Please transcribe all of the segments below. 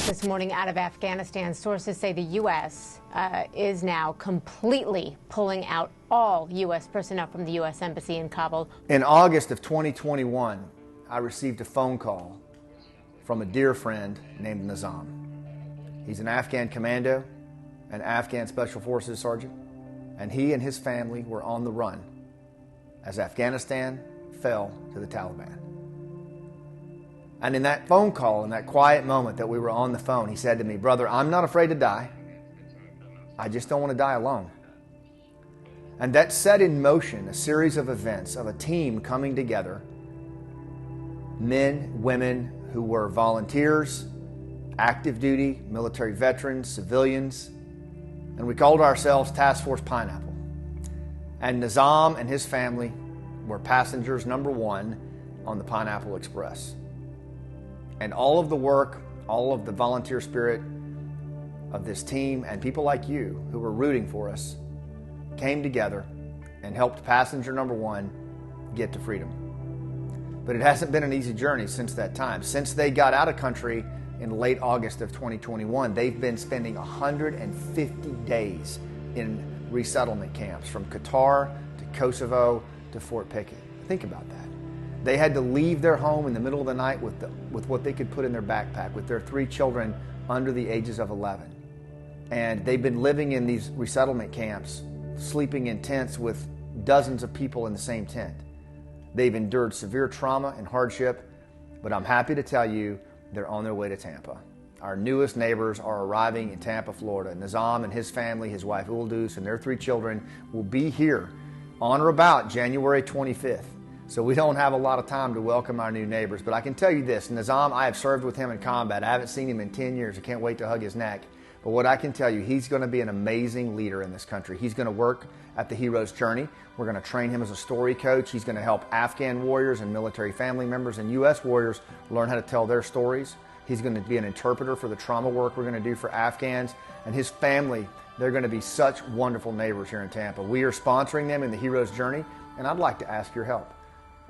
this morning out of Afghanistan. Sources say the U.S. Is now completely pulling out all U.S. personnel from the U.S. Embassy in Kabul. In August of 2021, I received a phone call from a dear friend named Nezam. He's an Afghan commando, an Afghan Special Forces Sergeant, and he and his family were on the run as Afghanistan fell to the Taliban. And in that phone call, in that quiet moment that we were on the phone, he said to me, "Brother, I'm not afraid to die. I just don't want to die alone." And that set in motion a series of events of a team coming together, men, women who were volunteers, active duty, military veterans, civilians, and we called ourselves Task Force Pineapple. And Nezam and his family were passengers number one on the Pineapple Express. And all of the work, all of the volunteer spirit of this team and people like you who were rooting for us came together and helped passenger number one get to freedom. But it hasn't been an easy journey since that time. Since they got out of country in late August of 2021, they've been spending 150 days in resettlement camps from Qatar to Kosovo to Fort Pickett. Think about that. They had to leave their home in the middle of the night with what they could put in their backpack, with their 3 children under the ages of 11. And they've been living in these resettlement camps, sleeping in tents with dozens of people in the same tent. They've endured severe trauma and hardship, but I'm happy to tell you they're on their way to Tampa. Our newest neighbors are arriving in Tampa, Florida. Nezam and his family, his wife Uldus, and their 3 children will be here on or about January 25th. So we don't have a lot of time to welcome our new neighbors. But I can tell you this, Nezam, I have served with him in combat. I haven't seen him in 10 years. I can't wait to hug his neck. But what I can tell you, he's going to be an amazing leader in this country. He's going to work at the Hero's Journey. We're going to train him as a story coach. He's going to help Afghan warriors and military family members and U.S. warriors learn how to tell their stories. He's going to be an interpreter for the trauma work we're going to do for Afghans. And his family, they're going to be such wonderful neighbors here in Tampa. We are sponsoring them in the Hero's Journey, and I'd like to ask your help.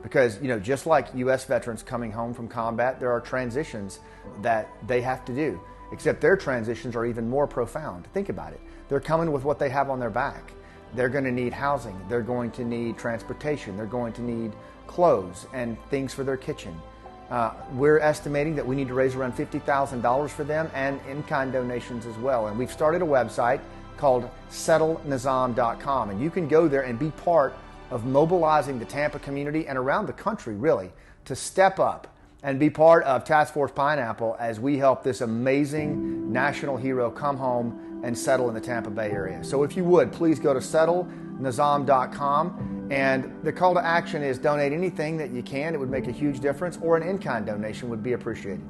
Because, you know, just like U.S. veterans coming home from combat, there are transitions that they have to do, except their transitions are even more profound. Think about it. They're coming with what they have on their back. They're going to need housing. They're going to need transportation. They're going to need clothes and things for their kitchen. We're estimating that we need to raise around $50,000 for them and in-kind donations as well. And we've started a website called settlenezam.com, and you can go there and be part of mobilizing the Tampa community and around the country, really, to step up and be part of Task Force Pineapple as we help this amazing national hero come home and settle in the Tampa Bay area. So if you would, please go to settlenezam.com, and the call to action is donate anything that you can. It would make a huge difference, or an in-kind donation would be appreciated.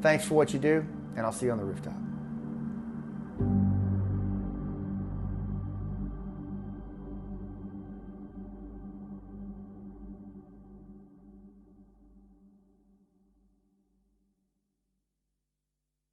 Thanks for what you do, and I'll see you on the rooftop.